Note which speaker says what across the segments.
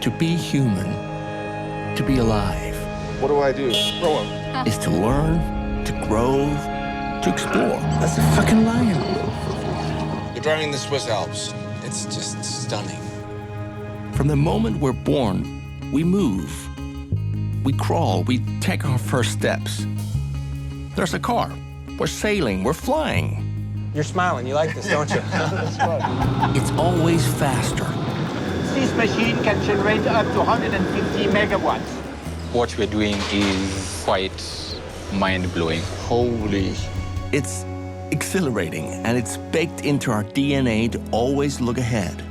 Speaker 1: To be human, to be alive.
Speaker 2: What do I do? Throw him.
Speaker 1: Is to learn, to grow, to explore. That's a fucking lion.
Speaker 2: You're driving the Swiss Alps. It's just stunning.
Speaker 1: From the moment we're born, we move. We crawl, we take our first steps. There's a car. We're sailing, we're flying.
Speaker 3: You're smiling, you like this, don't you?
Speaker 4: That's fun.
Speaker 1: It's always faster.
Speaker 5: This machine can generate up to 150 megawatts.
Speaker 6: What we're doing is quite mind-blowing.
Speaker 2: Holy.
Speaker 1: It's exhilarating, and it's baked into our DNA to always look ahead.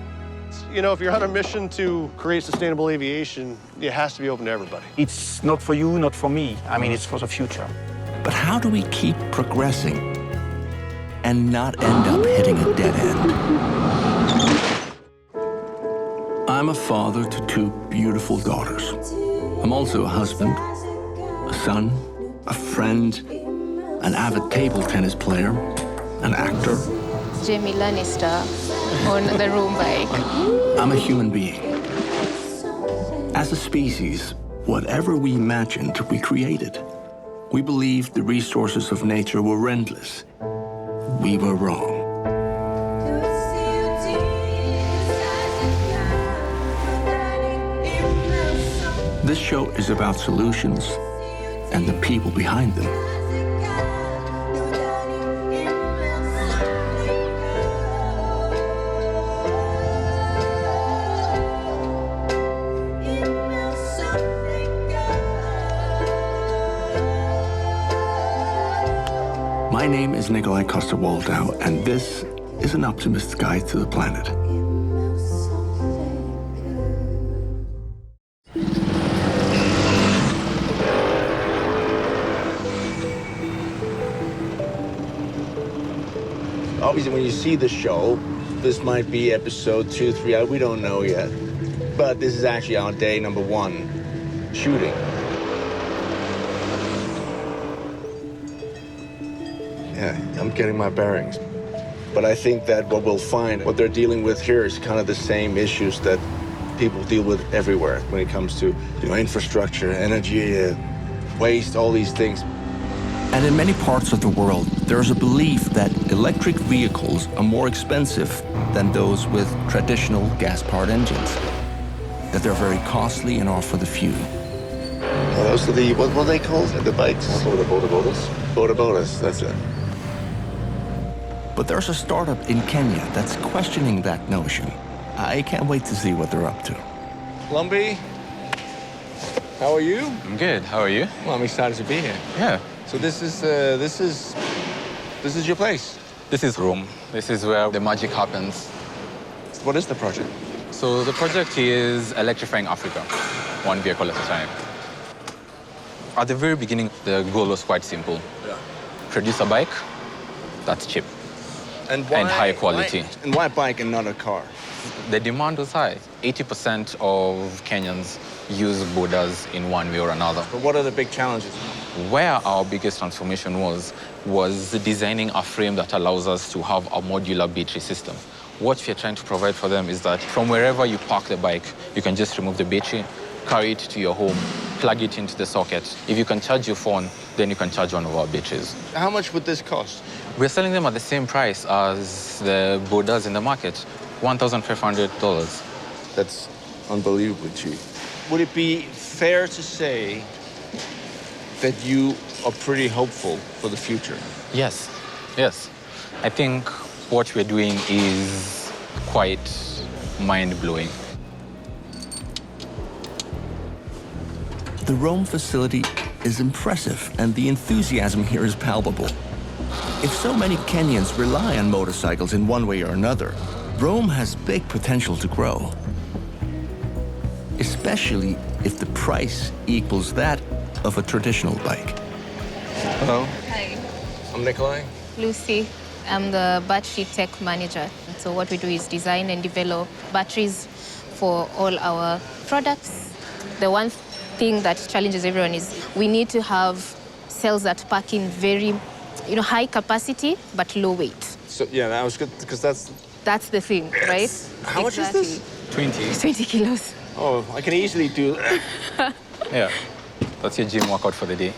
Speaker 4: You know, if you're on a mission to create sustainable aviation, it has to be open to everybody.
Speaker 5: It's not for you, not for me. I mean, it's for the future.
Speaker 1: But how do we keep progressing and not end up hitting a dead end? I'm a father to two beautiful daughters. I'm also a husband, a son, a friend, an avid table tennis player, an actor.
Speaker 7: Jamie Lannister on the room bike.
Speaker 1: I'm a human being. As a species, whatever we imagined, we created. We believed the resources of nature were endless. We were wrong. This show is about solutions and the people behind them. My name is Nikolaj Coster-Waldau, and this is An Optimist's Guide to the Planet.
Speaker 8: Obviously, when you see the show, this might be episode 2, 3, we don't know yet. But this is actually our day number 1 shooting. Yeah, I'm getting my bearings. But I think that what we'll find, what they're dealing with here is kind of the same issues that people deal with everywhere when it comes to, infrastructure, energy, waste, all these things.
Speaker 1: And in many parts of the world, there's a belief that electric vehicles are more expensive than those with traditional gas-powered engines, that they're very costly and are for the few.
Speaker 8: Well, those are the, what are they called? The bikes? Boda-bodas? Boda-bodas, that's it.
Speaker 1: But there's a startup in Kenya that's questioning that notion. I can't wait to see what they're up to.
Speaker 2: Lumby, how are you?
Speaker 6: I'm good. How are you?
Speaker 2: Well, I'm excited to be here.
Speaker 6: Yeah.
Speaker 2: So this is your place.
Speaker 6: This is Rome. This is where the magic happens.
Speaker 2: What is the project?
Speaker 6: So the project is electrifying Africa, one vehicle at a time. At the very beginning, the goal was quite simple.
Speaker 2: Yeah.
Speaker 6: Produce a bike that's cheap
Speaker 8: And
Speaker 6: high quality.
Speaker 8: And why bike and not a car?
Speaker 6: The demand was high. 80% of Kenyans use bodas in one way or another.
Speaker 8: But what are the big challenges?
Speaker 6: Where our biggest transformation was designing a frame that allows us to have a modular battery system. What we're trying to provide for them is that from wherever you park the bike, you can just remove the battery, carry it to your home, plug it into the socket. If you can charge your phone, then you can charge one of our batteries.
Speaker 8: How much would this cost?
Speaker 6: We're selling them at the same price as the bodas in the market, $1,500.
Speaker 8: That's unbelievably cheap. Would it be fair to say that you are pretty hopeful for the future?
Speaker 6: Yes, yes. I think what we're doing is quite mind-blowing.
Speaker 1: The Rome facility is impressive, and the enthusiasm here is palpable. If so many Kenyans rely on motorcycles in one way or another, Rome has big potential to grow. Especially if the price equals that of a traditional bike.
Speaker 8: Hello,
Speaker 7: Hi,
Speaker 8: I'm Nikolaj.
Speaker 7: Lucy. I'm the battery tech manager. So what we do is design and develop batteries for all our products. The one thing that challenges everyone is we need to have cells that pack in very, high capacity but low weight.
Speaker 8: So yeah, that was good because that's
Speaker 7: the thing, right?
Speaker 8: How much is this?
Speaker 6: 20.
Speaker 7: 20 kilos.
Speaker 8: Oh, I can easily do that.
Speaker 6: Yeah. That's your gym workout for the day.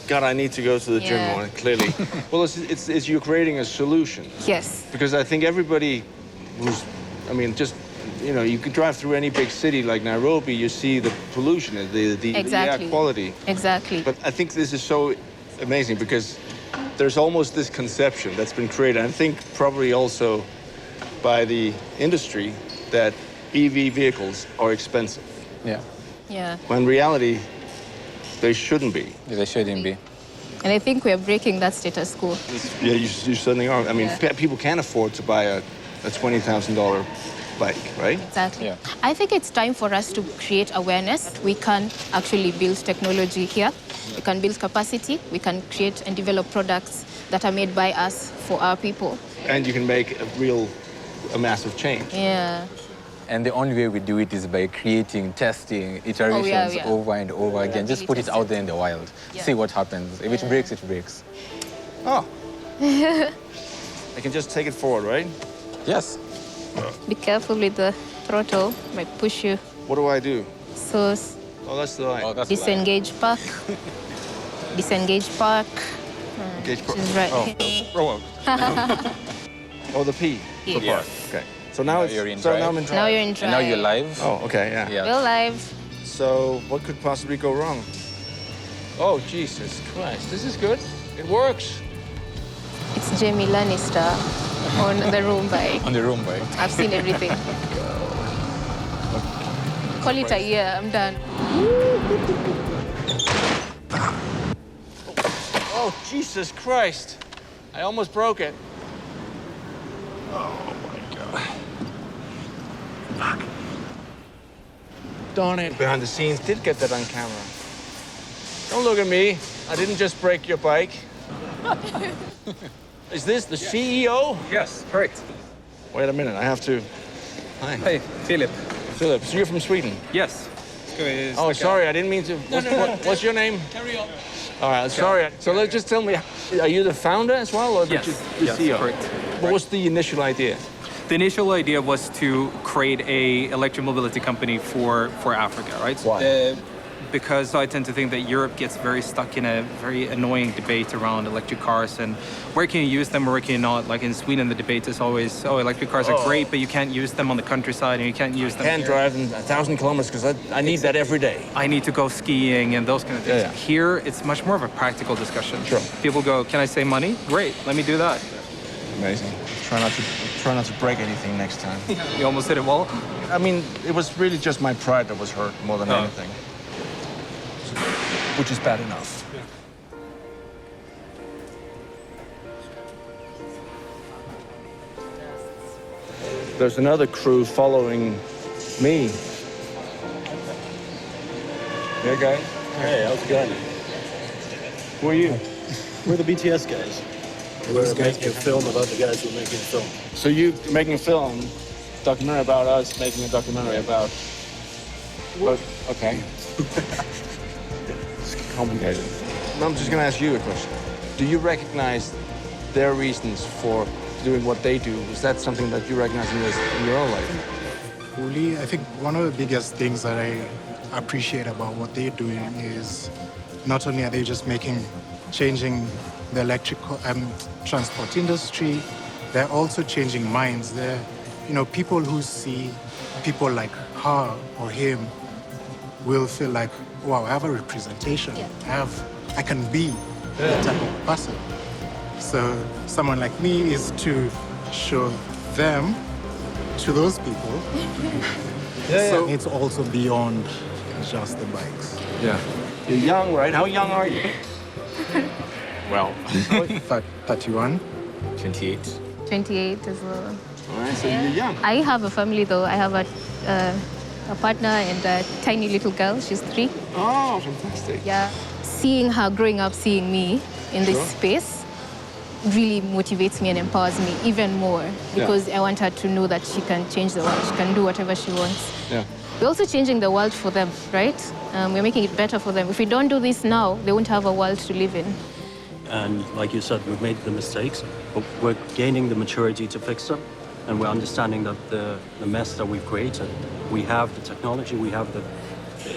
Speaker 8: God, I need to go to the gym
Speaker 7: Yeah.
Speaker 8: more, clearly. Well, it's you're creating a solution.
Speaker 7: Yes.
Speaker 8: Because I think everybody who's, I mean, just, you know, you could drive through any big city like Nairobi, you see the pollution, the
Speaker 7: Exactly.
Speaker 8: air quality.
Speaker 7: Exactly.
Speaker 8: But I think this is so amazing because there's almost this conception that's been created, I think probably also by the industry, that EV vehicles are expensive.
Speaker 6: Yeah.
Speaker 7: Yeah.
Speaker 8: When in reality, they shouldn't be.
Speaker 6: They shouldn't be.
Speaker 7: And I think we're breaking that status quo.
Speaker 8: Yeah, you certainly are. I mean,
Speaker 7: Yeah.
Speaker 8: people can afford to buy a $20,000 bike, right?
Speaker 7: Exactly.
Speaker 6: Yeah.
Speaker 7: I think it's time for us to create awareness. We can actually build technology here. We can build capacity. We can create and develop products that are made by us for our people.
Speaker 8: And you can make a massive change.
Speaker 7: Yeah.
Speaker 6: And the only way we do it is by creating, testing, iterations
Speaker 7: yeah.
Speaker 6: over and over again. Just put it out there in the wild.
Speaker 7: Yeah.
Speaker 6: See what happens. If it breaks, it breaks.
Speaker 8: Oh. I can just take it forward, right?
Speaker 6: Yes.
Speaker 7: Be careful with the throttle. Might push you.
Speaker 8: What do I do?
Speaker 7: So
Speaker 8: Oh, that's the line.
Speaker 6: Oh, that's light.
Speaker 7: disengage park. Disengage park.
Speaker 8: Gauge
Speaker 7: Which is right.
Speaker 8: Oh, the P.
Speaker 7: Yeah.
Speaker 8: The park. Okay. So now
Speaker 6: you're in
Speaker 8: so
Speaker 6: drive.
Speaker 8: now I'm in drive.
Speaker 7: Now you're in drive.
Speaker 6: And now you're live.
Speaker 8: Oh, okay, yeah.
Speaker 6: Yeah.
Speaker 7: We're live.
Speaker 8: So what could possibly go wrong? Oh, Jesus Christ. This is good. It works.
Speaker 7: It's Jamie Lannister on the room bike.
Speaker 6: On the room bike.
Speaker 7: I've seen everything. Call it a year. I'm done.
Speaker 8: Oh, Jesus Christ. I almost broke it. Darn it. Behind the scenes, did get that on camera. Don't look at me. I didn't just break your bike. Is this the CEO?
Speaker 9: Yes, correct.
Speaker 8: Wait a minute, I have to. Hi.
Speaker 9: Hey, Philip.
Speaker 8: Philip, so you're from Sweden?
Speaker 9: Yes.
Speaker 8: Oh, sorry, I didn't mean to. What's your name?
Speaker 9: Carry on.
Speaker 8: All right, sorry. So let's just tell me, are you the founder as well, or
Speaker 9: Yes,
Speaker 8: the
Speaker 9: yes,
Speaker 8: CEO?
Speaker 9: correct.
Speaker 8: What was the initial idea?
Speaker 9: The initial idea was to create a electric mobility company for Africa, right?
Speaker 8: Why?
Speaker 9: Because I tend to think that Europe gets very stuck in a very annoying debate around electric cars and where can you use them or where can you not. Like in Sweden, the debate is always, oh, electric cars are great, but you can't use them on the countryside and you can't use them
Speaker 8: I can't
Speaker 9: here.
Speaker 8: drive 1,000 kilometers because I need that every day.
Speaker 9: I need to go skiing and those kind of things.
Speaker 8: Yeah.
Speaker 9: Here, it's much more of a practical discussion.
Speaker 8: Sure.
Speaker 9: People go, can I save money? Great, let me do that.
Speaker 8: Amazing. Try not to break anything next time.
Speaker 9: You almost hit it well.
Speaker 8: I mean, it was really just my pride that was hurt more than anything. Which is bad enough. There's another crew following me. Hey, guys.
Speaker 10: Hey, how's it going?
Speaker 8: Who are you?
Speaker 10: We're the BTS guys. We're making a film about the guys who are making a film.
Speaker 8: So you making a film, documentary about us, making a documentary about... But, okay. It's complicated. I'm just going to ask you a question. Do you recognize their reasons for doing what they do? Is that something that you recognize in your own life?
Speaker 11: Fully, I think one of the biggest things that I appreciate about what they're doing is not only are they just changing the electric transport industry, they're also changing minds. They're, people who see people like her or him will feel like, wow, I have a representation.
Speaker 7: Yeah.
Speaker 11: I can be that type of person. So someone like me is to show them to those people. So it's also beyond just the bikes.
Speaker 8: Yeah. You're young, right? How young are you?
Speaker 6: Well,
Speaker 11: 31.
Speaker 6: 28.
Speaker 7: 28 as well.
Speaker 8: All right, so you're young.
Speaker 7: I have a family though. I have a partner and a tiny little girl. She's 3.
Speaker 8: Oh, fantastic.
Speaker 7: Yeah. Seeing her growing up, seeing me in this space really motivates me and empowers me even more because I want her to know that she can change the world. She can do whatever she wants.
Speaker 8: Yeah.
Speaker 7: We're also changing the world for them, right? We're making it better for them. If we don't do this now, they won't have a world to live in.
Speaker 10: And like you said, we've made the mistakes, but we're gaining the maturity to fix them. and we're understanding that the mess that we've created, we have the technology, we have the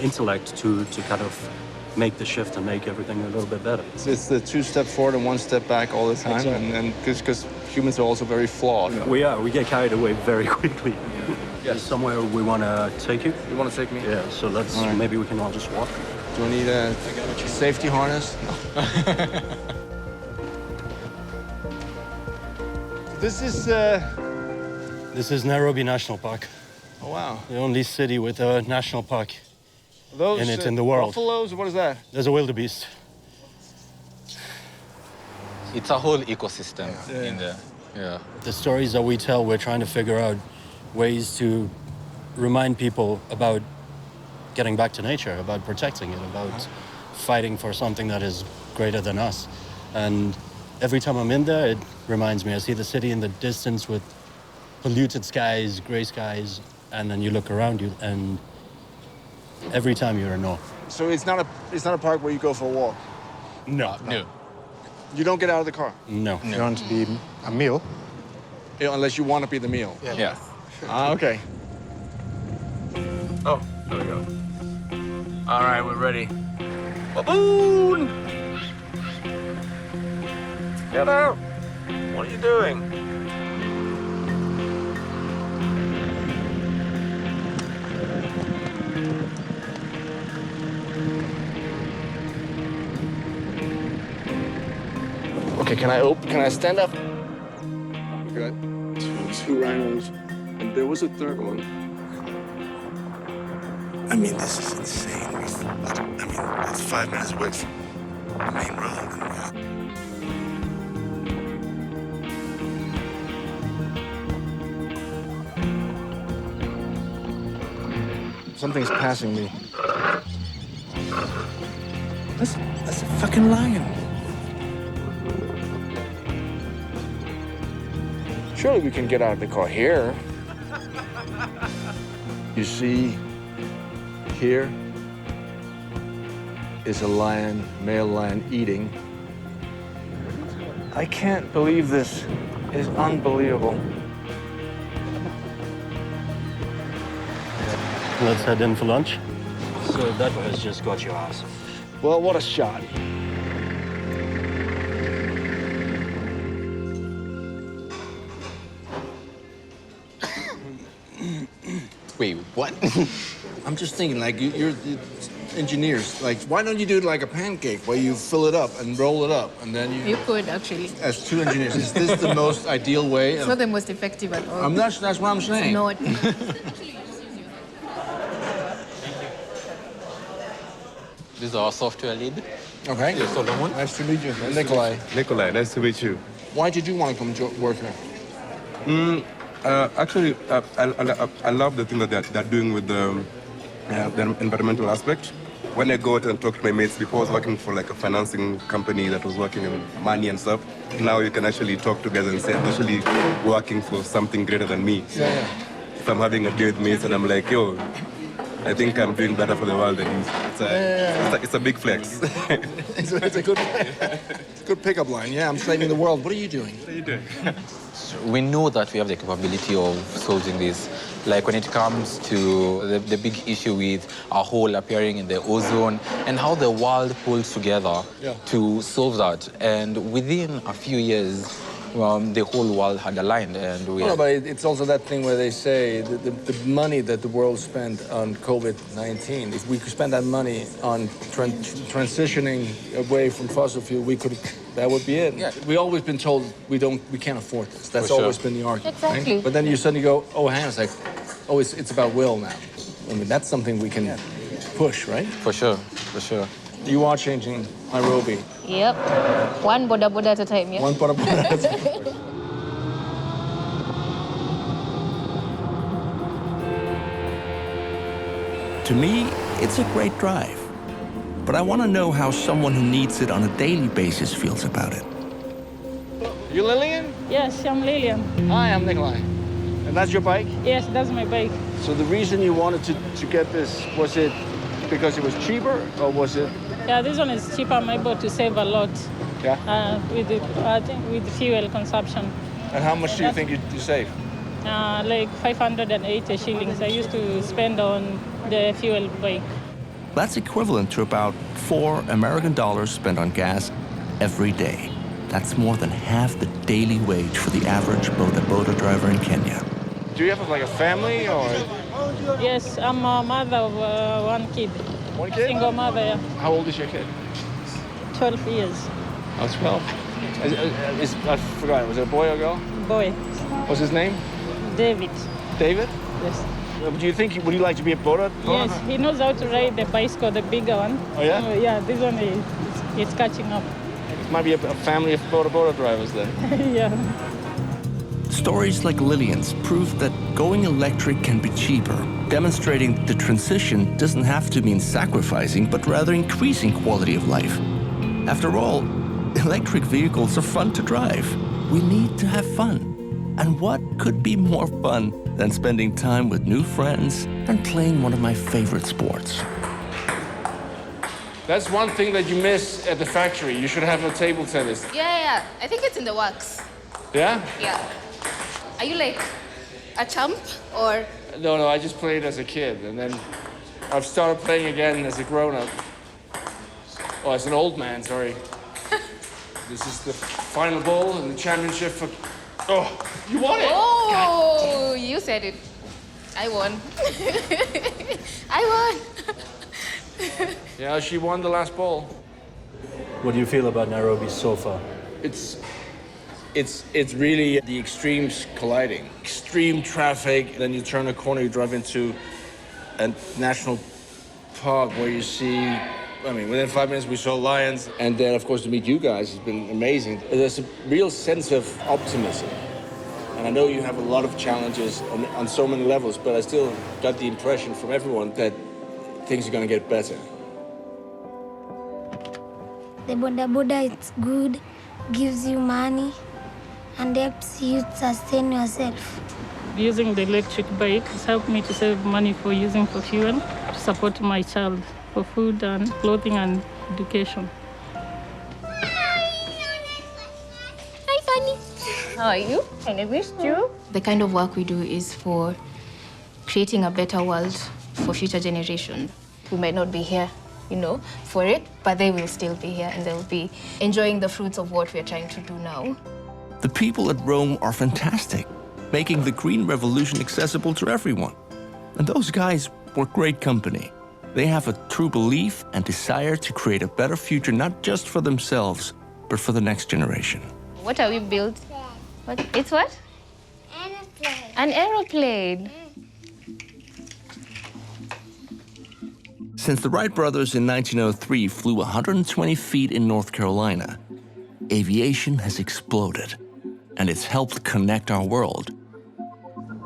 Speaker 10: intellect to kind of make the shift and make everything a little bit better.
Speaker 8: It's the 2 step forward and 1 step back all the time,
Speaker 10: Exactly.
Speaker 8: and because humans are also very flawed.
Speaker 10: We get carried away very quickly. Yes. Somewhere we want to take you.
Speaker 8: You want to take me?
Speaker 10: Yeah, so let's,
Speaker 8: All right.
Speaker 10: maybe we can all just walk.
Speaker 8: Do I need a safety harness?
Speaker 10: This is Nairobi National Park,
Speaker 8: Oh, wow.
Speaker 10: the only city with a national park.
Speaker 8: Those
Speaker 10: In it, in the world.
Speaker 8: buffaloes, what is that?
Speaker 10: There's a wildebeest.
Speaker 6: It's a whole ecosystem in there. Yeah.
Speaker 10: The stories that we tell, we're trying to figure out ways to remind people about getting back to nature, about protecting it, about fighting for something that is greater than us. And every time I'm in there, it reminds me. I see the city in the distance with polluted skies, gray skies, and then you look around you, and every time you're in awe.
Speaker 8: So it's not a park where you go for a walk.
Speaker 10: No.
Speaker 8: You don't get out of the car.
Speaker 10: No.
Speaker 11: You want to be a meal?
Speaker 8: Unless you want to be the meal.
Speaker 6: Yeah.
Speaker 8: Okay. Oh, there we go. All right, we're ready. Baboon! Get out! What are you doing? Okay, can I stand up? We got two rhinos, and there was a third one.
Speaker 1: I mean, this is insane. It's 5 minutes away from the main road.
Speaker 8: Something's passing me.
Speaker 1: That's a fucking lion.
Speaker 8: Surely we can get out of the car here. You see, here is a lion, male lion, eating. I can't believe this. It's unbelievable.
Speaker 10: Let's head in for lunch. So that has just got your ass.
Speaker 8: Well, what a shot.
Speaker 6: Wait, what?
Speaker 8: I'm just thinking, like, you're engineers. Like, why don't you do it like a pancake, where you fill it up and roll it up, and then
Speaker 7: You could, actually.
Speaker 8: As 2 engineers, is this the most ideal way?
Speaker 7: It's not the most effective at all.
Speaker 8: That's what I'm saying.
Speaker 7: Not.
Speaker 6: This is our software lead.
Speaker 8: Okay.
Speaker 6: Yeah, Solomon.
Speaker 8: Nice to meet you. Nikolaj.
Speaker 12: Nikolaj, nice to meet you.
Speaker 8: Why did you want to come work here?
Speaker 12: Actually, I love the thing that they're doing with the environmental aspect. When I go out and talk to my mates, before I was working for like a financing company that was working in money and stuff. Now you can actually talk together and say, I'm actually working for something greater than me.
Speaker 8: Yeah.
Speaker 12: If I'm having a day with mates and I'm like, yo, I think I'm doing better for the world than you. It's a big flex.
Speaker 8: It's a good pickup line. Yeah, I'm saving the world. What are you doing?
Speaker 12: What are you doing?
Speaker 6: We know that we have the capability of solving this. Like when it comes to the big issue with our hole appearing in the ozone and how the world pulls together to solve that. And within a few years, the whole world had aligned, and we.
Speaker 8: No, but it's also that thing where they say the money that the world spent on COVID-19. If we could spend that money on transitioning away from fossil fuel, we could. That would be it.
Speaker 6: Yeah.
Speaker 8: We've always been told we can't afford this. That's
Speaker 6: For sure.
Speaker 8: always been the argument.
Speaker 7: Exactly.
Speaker 8: Right? But then you suddenly go, oh, hang on a sec. Oh, it's about will now. I mean, that's something we can push, right?
Speaker 6: For sure.
Speaker 8: You are changing Nairobi.
Speaker 7: Yep. One boda at a time, yeah?
Speaker 8: One pot at a time.
Speaker 1: To me, it's a great drive. But I want to know how someone who needs it on a daily basis feels about it.
Speaker 8: You Lillian?
Speaker 5: Yes, I'm Lillian.
Speaker 8: Hi, I'm Nikolaj. And that's your bike?
Speaker 5: Yes, that's my bike.
Speaker 8: So the reason you wanted to get this, was it because it was cheaper, or was it?
Speaker 5: Yeah, this one is cheaper. I'm able to save a lot.
Speaker 8: Yeah.
Speaker 5: With the fuel consumption.
Speaker 8: And how much do you think you save?
Speaker 13: Like 580 shillings I used to spend on the fuel bike.
Speaker 1: That's equivalent to about $4 American spent on gas every day. That's more than half the daily wage for the average boda driver in Kenya.
Speaker 4: Do you have like a family or?
Speaker 13: Yes, I'm a mother of one kid.
Speaker 4: One kid?
Speaker 13: Single mother, yeah.
Speaker 4: How old is your kid?
Speaker 13: 12 years.
Speaker 4: Oh, 12. I forgot, was it a boy or a girl?
Speaker 13: Boy.
Speaker 4: What's his name?
Speaker 13: David.
Speaker 4: David?
Speaker 13: Yes.
Speaker 4: Do you think, would you like to be a boda?
Speaker 13: Yes, he knows how to ride the bicycle, the bigger one.
Speaker 4: Oh, yeah?
Speaker 13: Yeah, this one is catching up.
Speaker 4: Might be a family of boda drivers then.
Speaker 13: Yeah.
Speaker 1: Stories like Lillian's prove that going electric can be cheaper, demonstrating the transition doesn't have to mean sacrificing, but rather increasing quality of life. After all, electric vehicles are fun to drive. We need to have fun. And what could be more fun than spending time with new friends and playing one of my favorite sports?
Speaker 2: That's one thing that you miss at the factory. You should have a table tennis.
Speaker 7: Yeah. I think it's in the works.
Speaker 2: Yeah?
Speaker 7: Yeah. Are you like a champ or?
Speaker 2: No, I just played as a kid, and then I've started playing again as a grown-up. Oh, as an old man, sorry. This is the final ball in the championship for... Oh, you won it!
Speaker 7: Oh, you said it. I won. I won.
Speaker 2: Yeah, she won the last ball.
Speaker 10: What do you feel about Nairobi so far?
Speaker 8: It's really the extremes colliding. Extreme traffic, then you turn a corner, you drive into a national park where you see, within 5 minutes we saw lions. And then, of course, to meet you guys has been amazing. There's a real sense of optimism. And I know you have a lot of challenges on so many levels, but I still got the impression from everyone that things are going to get better.
Speaker 14: The boda it's good, gives you money, and helps you to sustain yourself.
Speaker 13: Using the electric bike has helped me to save money for using for fuel, to support my child for food and clothing and education.
Speaker 7: Hi, Fanny. How are you? I missed you. The kind of work we do is for creating a better world for future generations. We might not be here, for it, but they will still be here and they'll be enjoying the fruits of what we're trying to do now.
Speaker 1: The people at Rome are fantastic, making the green revolution accessible to everyone. And those guys were great company. They have a true belief and desire to create a better future, not just for themselves, but for the next generation.
Speaker 7: What are we built? It's what? An aeroplane.
Speaker 1: Since the Wright brothers in 1903 flew 120 feet in North Carolina, aviation has exploded, and it's helped connect our world.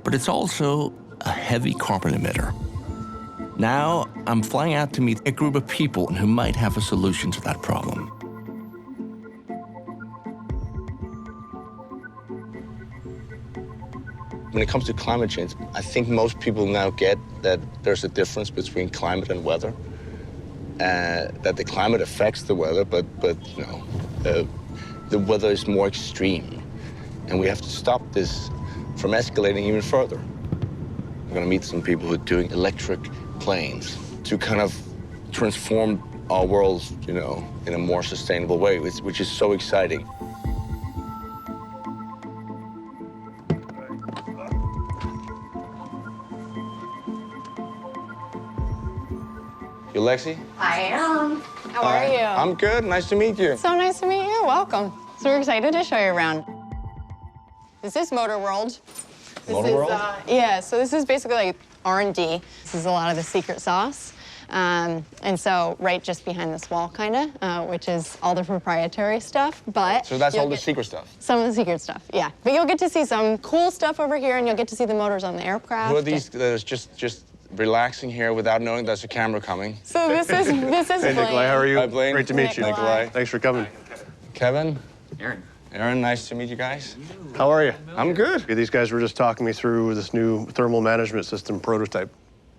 Speaker 1: But it's also a heavy carbon emitter. Now, I'm flying out to meet a group of people who might have a solution to that problem.
Speaker 8: When it comes to climate change, I think most people now get that there's a difference between climate and weather, that the climate affects the weather, but the weather is more extreme, and we have to stop this from escalating even further. We're going to meet some people who are doing electric planes to kind of transform our world, in a more sustainable way, which is so exciting. You Lexi?
Speaker 15: I am. How are you?
Speaker 8: I'm good. Nice to meet you.
Speaker 15: So nice to meet you. Welcome. So we're excited to show you around. This is Motor World.
Speaker 8: Motor World?
Speaker 15: Yeah, so this is basically like R&D. This is a lot of the secret sauce. And so right just behind this wall, kind of, which is all the proprietary stuff, but...
Speaker 8: So that's all the secret stuff?
Speaker 15: Some of the secret stuff, yeah. But you'll get to see some cool stuff over here, and you'll get to see the motors on the aircraft.
Speaker 8: Who are these that is just relaxing here without knowing there's a camera coming?
Speaker 15: So this is
Speaker 4: Hey,
Speaker 15: Blaine.
Speaker 4: Nikolaj, how are you?
Speaker 8: Hi, Blaine.
Speaker 4: Great to meet you.
Speaker 15: Nikolaj.
Speaker 4: Thanks for coming.
Speaker 8: Kevin?
Speaker 6: Aaron,
Speaker 8: nice to meet you guys.
Speaker 4: How are you?
Speaker 8: I'm good.
Speaker 4: These guys were just talking me through this new thermal management system prototype.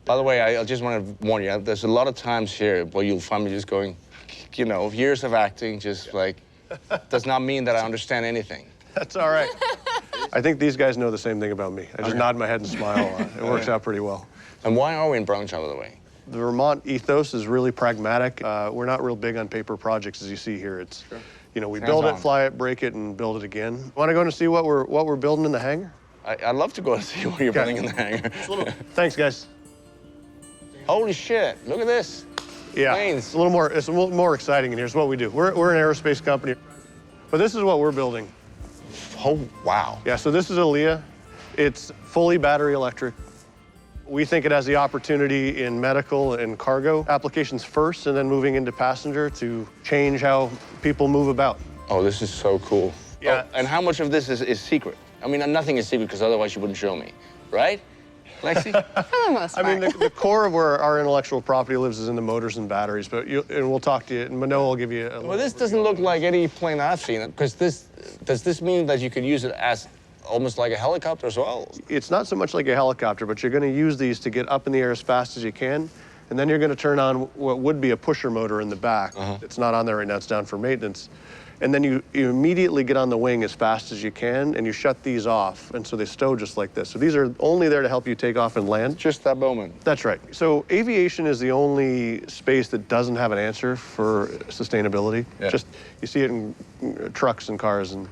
Speaker 8: By the way, I just want to warn you, there's a lot of times here where you'll find me just going, years of acting, just like, does not mean that I understand anything.
Speaker 4: That's all right. I think these guys know the same thing about me. I just nod my head and smile a lot. It works out pretty well.
Speaker 16: And why are we in Brownshire, by the way?
Speaker 4: The Vermont ethos is really pragmatic. We're not real big on paper projects, as you see here. It's, you know, we build it, fly it, break it, and build it again. Want to go and see what we're building in the hangar?
Speaker 16: I'd love to go and see what you're building in the hangar.
Speaker 4: Thanks, guys.
Speaker 16: Holy shit! Look at this.
Speaker 4: Yeah,
Speaker 16: Planes.
Speaker 4: it's a little more exciting in here. It's what we do. We're an aerospace company, but this is what we're building.
Speaker 16: Oh wow.
Speaker 4: Yeah. So this is Alia. It's fully battery electric. We think it has the opportunity in medical and cargo applications first, and then moving into passenger to change how people move about.
Speaker 16: Oh, this is so cool.
Speaker 4: Yeah.
Speaker 16: Oh, and how much of this is secret? I mean, nothing is secret because otherwise you wouldn't show me, right? Lexi?
Speaker 15: For the most part.
Speaker 4: I mean, the core of where our intellectual property lives is in the motors and batteries, but and we'll talk to you, and Manoa will give you a
Speaker 16: Well, this doesn't look like any plane I've seen, because does this mean that you could use it as almost like a helicopter as well?
Speaker 4: It's not so much like a helicopter, but you're going to use these to get up in the air as fast as you can, and then you're going to turn on what would be a pusher motor in the back. It's not on there right now, it's down for maintenance. And then you immediately get on the wing as fast as you can, and you shut these off, and so they stow just like this. So these are only there to help you take off and land.
Speaker 16: Just that moment.
Speaker 4: That's right. So aviation is the only space that doesn't have an answer for sustainability.
Speaker 16: Yeah.
Speaker 4: Just, you see it in trucks and cars, and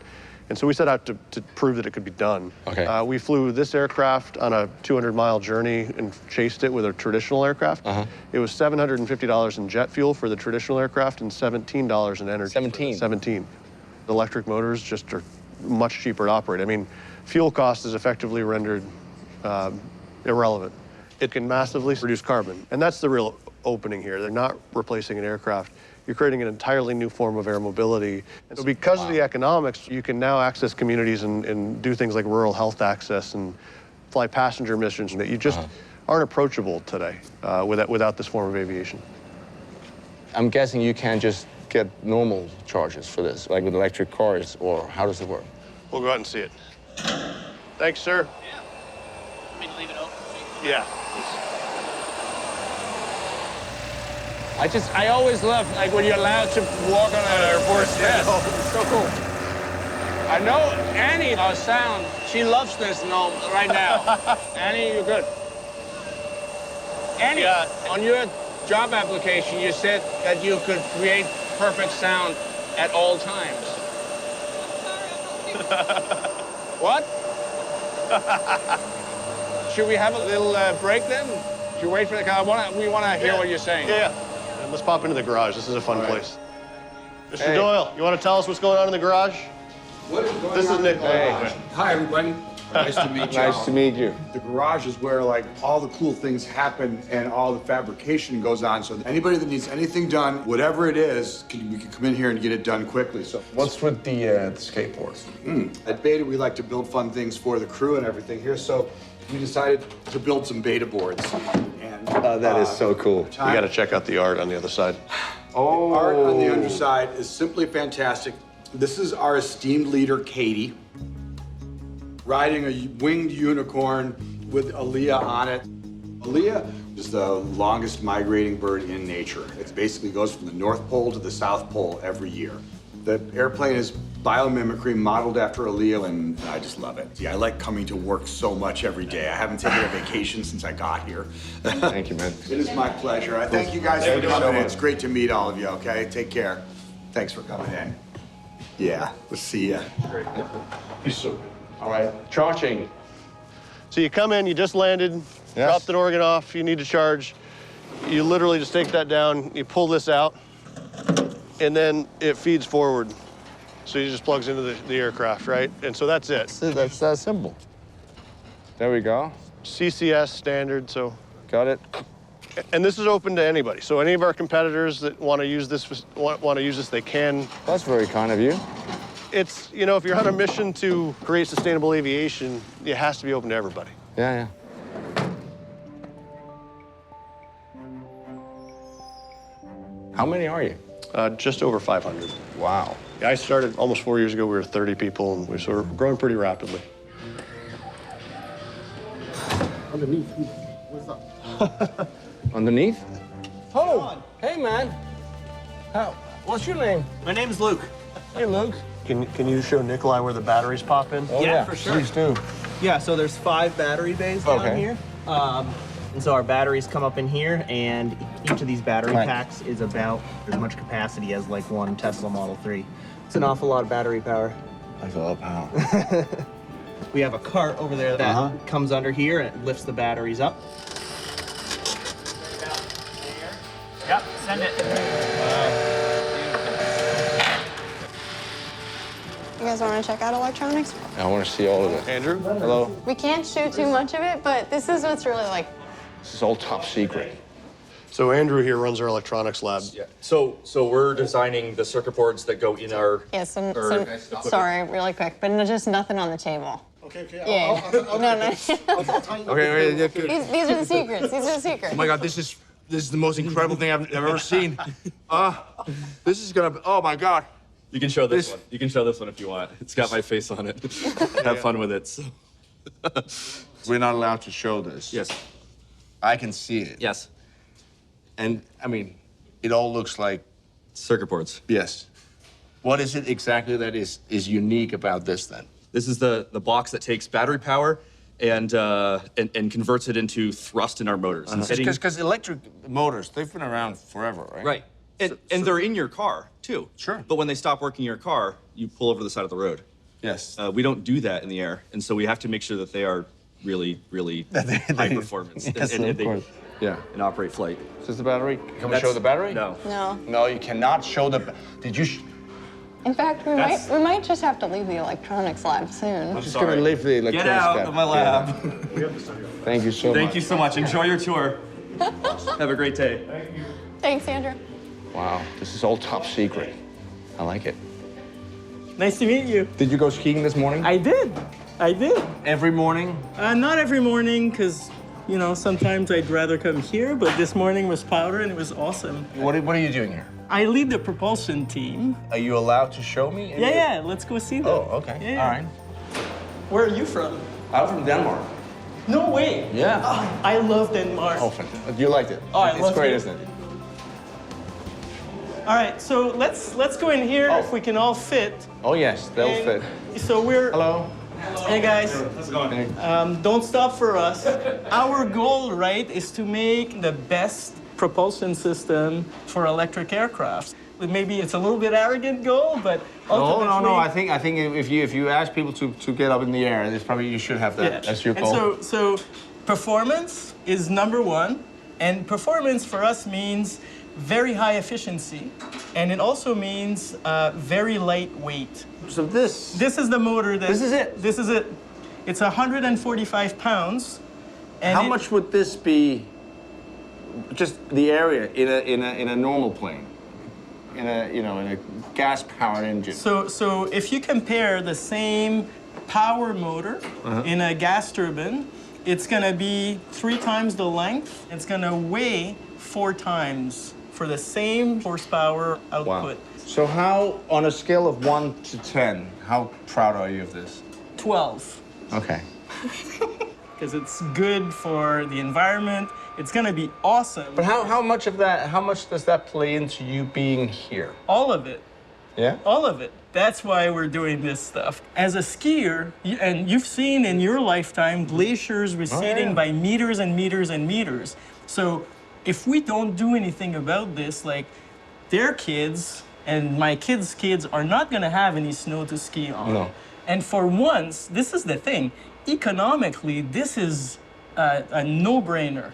Speaker 4: so we set out to prove that it could be done.
Speaker 16: Okay.
Speaker 4: We flew this aircraft on a 200-mile journey and chased it with a traditional aircraft. It was $750 in jet fuel for the traditional aircraft and $17 in energy. 17. The electric motors just are much cheaper to operate. I mean, fuel cost is effectively rendered irrelevant. It can massively reduce carbon, and that's the real opening here. They're not replacing an aircraft. You're creating an entirely new form of air mobility. And so because of the economics, you can now access communities and do things like rural health access and fly passenger missions that you just aren't approachable today without this form of aviation.
Speaker 16: I'm guessing you can't just get normal charges for this, like with electric cars, or how does it work?
Speaker 4: We'll go out and see it. Thanks, sir.
Speaker 5: Yeah. Want me to leave it open?
Speaker 4: Yeah.
Speaker 2: I always love, like, when you're allowed to walk on an airport. Yes, it's so cool. I know Annie, our sound, she loves this right now. Annie, you're good. Annie, on your job application, you said that you could create perfect sound at all times. What? Should we have a little break then? Should we wait for the car? We want to hear what you're saying.
Speaker 4: Yeah. And let's pop into the garage. This is a fun place. Mr. Doyle, you want to tell us what's going on in the garage?
Speaker 17: What is going
Speaker 4: This
Speaker 17: on
Speaker 4: is Nick.
Speaker 17: in the garage? Hi, everybody. Nice to meet you.
Speaker 16: Nice to meet you.
Speaker 17: The garage is where, like, all the cool things happen and all the fabrication goes on. So anybody that needs anything done, whatever it is, we can come in here and get it done quickly. So
Speaker 16: What's with the skateboards?
Speaker 17: At Beta, we like to build fun things for the crew and everything here. So we decided to build some Beta boards. And
Speaker 16: that is so cool.
Speaker 4: You got to check out the art on the other side.
Speaker 17: Oh. Art on the underside is simply fantastic. This is our esteemed leader, Katie, riding a winged unicorn with Aaliyah on it. Aaliyah is the longest migrating bird in nature. It basically goes from the North Pole to the South Pole every year. The airplane is biomimicry modeled after Aaliyah, and I just love it. Yeah, I like coming to work so much every day. I haven't taken a vacation since I got here.
Speaker 16: Thank you, man.
Speaker 17: It is my pleasure. I thank you guys for coming in. It's great to meet all of you, okay? Take care. Thanks for coming in. Yeah, we'll see ya.
Speaker 16: Great. Peace. All right, charging.
Speaker 4: So you come in, you just landed, dropped an organ off, you need to charge. You literally just take that down, you pull this out, and then it feeds forward. So it just plugs into the aircraft, right? And so that's it.
Speaker 16: That's that simple. There we go.
Speaker 4: CCS standard, so.
Speaker 16: Got it.
Speaker 4: And this is open to anybody. So any of our competitors that want to use this, they can.
Speaker 16: That's very kind of you.
Speaker 4: It's, you know, if you're on a mission to create sustainable aviation, it has to be open to everybody.
Speaker 16: Yeah. How many are you?
Speaker 4: Just over 500.
Speaker 16: Wow.
Speaker 4: I started almost 4 years ago. We were 30 people, and we're growing pretty rapidly.
Speaker 17: Underneath. What's up?
Speaker 16: Underneath? Oh, hey, man. What's your name?
Speaker 3: My name's Luke.
Speaker 16: Hey, Luke.
Speaker 4: Can you show Nikolaj where the batteries pop in?
Speaker 16: Oh,
Speaker 3: Yeah, for sure.
Speaker 16: Please do.
Speaker 3: Yeah, so there's 5 battery bays down here. And so our batteries come up in here, and each of these battery packs is about as much capacity as like one Tesla Model 3. It's an awful lot of battery power.
Speaker 16: That's a lot of power.
Speaker 3: We have a cart over there that comes under here and it lifts the batteries up.
Speaker 5: Yep, send it.
Speaker 15: You guys want to check out electronics?
Speaker 16: I want to see all of it.
Speaker 4: Andrew?
Speaker 16: Hello.
Speaker 15: We can't show too much of it, but this is what's really like.
Speaker 16: This is all top secret.
Speaker 4: So Andrew here runs our electronics lab.
Speaker 18: Yeah. So we're designing the circuit boards that go in our.
Speaker 15: Yeah, sorry, really quick, but just nothing on the table.
Speaker 17: Okay.
Speaker 15: Yeah. No.
Speaker 8: Okay,
Speaker 15: These are the secrets. These are the secrets.
Speaker 8: Oh my God, this is the most incredible thing I've ever seen. This is gonna. Oh my God.
Speaker 18: You can show this one. You can show this one if you want. It's got my face on it. Have fun with it. So.
Speaker 8: We're not allowed to show this.
Speaker 18: Yes.
Speaker 8: I can see it.
Speaker 18: Yes.
Speaker 8: And I mean, it all looks like
Speaker 18: circuit boards.
Speaker 8: Yes. What is it exactly that is unique about this then?
Speaker 18: This is the box that takes battery power and converts it into thrust in our motors.
Speaker 8: Because electric motors, they've been around forever, right?
Speaker 18: Right. And they're in your car too.
Speaker 8: Sure.
Speaker 18: But when they stop working in your car, you pull over to the side of the road.
Speaker 8: Yes.
Speaker 18: We don't do that in the air, and so we have to make sure that they are really, really high performance
Speaker 16: Of course. Yeah.
Speaker 18: and operate flight.
Speaker 16: Is this the battery? Can we show the battery?
Speaker 18: No.
Speaker 15: No.
Speaker 16: No, you cannot show the. Did you?
Speaker 15: In fact, we might just have to leave the electronics lab soon.
Speaker 16: I'm just gonna leave the electronics.
Speaker 18: Get out
Speaker 16: lab.
Speaker 18: of my lab.
Speaker 16: Thank you so much.
Speaker 18: Thank you so much. Enjoy your tour. Have a great day.
Speaker 15: Thanks, Andrew.
Speaker 16: Wow, this is all top secret. I like it.
Speaker 3: Nice to meet you.
Speaker 16: Did you go skiing this morning?
Speaker 3: I did.
Speaker 8: Every morning?
Speaker 3: Not every morning, because, you know, sometimes I'd rather come here, but this morning was powder and it was awesome.
Speaker 8: What are you doing here?
Speaker 3: I lead the propulsion team.
Speaker 8: Are you allowed to show me?
Speaker 3: Yeah, let's go see them.
Speaker 8: Oh, okay.
Speaker 3: Yeah.
Speaker 8: All right.
Speaker 3: Where are you from?
Speaker 8: I'm from Denmark.
Speaker 3: No way.
Speaker 8: Yeah.
Speaker 3: Oh, I love Denmark.
Speaker 16: Oh, fantastic. You liked it?
Speaker 3: Oh, I
Speaker 16: It's
Speaker 3: loved
Speaker 16: great,
Speaker 3: it.
Speaker 16: isn't it?
Speaker 3: All right, so let's go in here if we can all fit.
Speaker 16: Oh yes, they'll fit.
Speaker 3: So we're.
Speaker 16: Hello.
Speaker 3: Hey guys.
Speaker 18: How's it going?
Speaker 3: Don't stop for us. Our goal, right, is to make the best propulsion system for electric aircraft. Maybe it's a little bit arrogant goal, but ultimately.
Speaker 8: No. I think if you ask people to get up in the air, it's probably you should have that.
Speaker 3: Yeah.
Speaker 8: That's your
Speaker 3: And
Speaker 8: goal.
Speaker 3: so performance is number one, and performance for us means very high efficiency, and it also means very lightweight.
Speaker 8: So this
Speaker 3: is the motor that.
Speaker 8: This is it?
Speaker 3: This is it. It's 145 pounds. And
Speaker 8: How much would this be? Just the area in a normal plane, in a gas-powered engine.
Speaker 3: So if you compare the same power motor in a gas turbine, it's gonna be 3 times the length. It's gonna weigh 4 times for the same horsepower output.
Speaker 8: So how, on a scale of 1 to 10, how proud are you of this?
Speaker 3: 12.
Speaker 8: Okay.
Speaker 3: Because it's good for the environment. It's gonna be awesome.
Speaker 8: But how much of that? How much does that play into you being here?
Speaker 3: All of it.
Speaker 8: Yeah.
Speaker 3: All of it. That's why we're doing this stuff. As a skier, and you've seen in your lifetime glaciers receding by meters and meters and meters. So if we don't do anything about this, like their kids and my kids' kids are not gonna have any snow to ski on.
Speaker 8: No.
Speaker 3: And for once, this is the thing, economically, this is a no-brainer.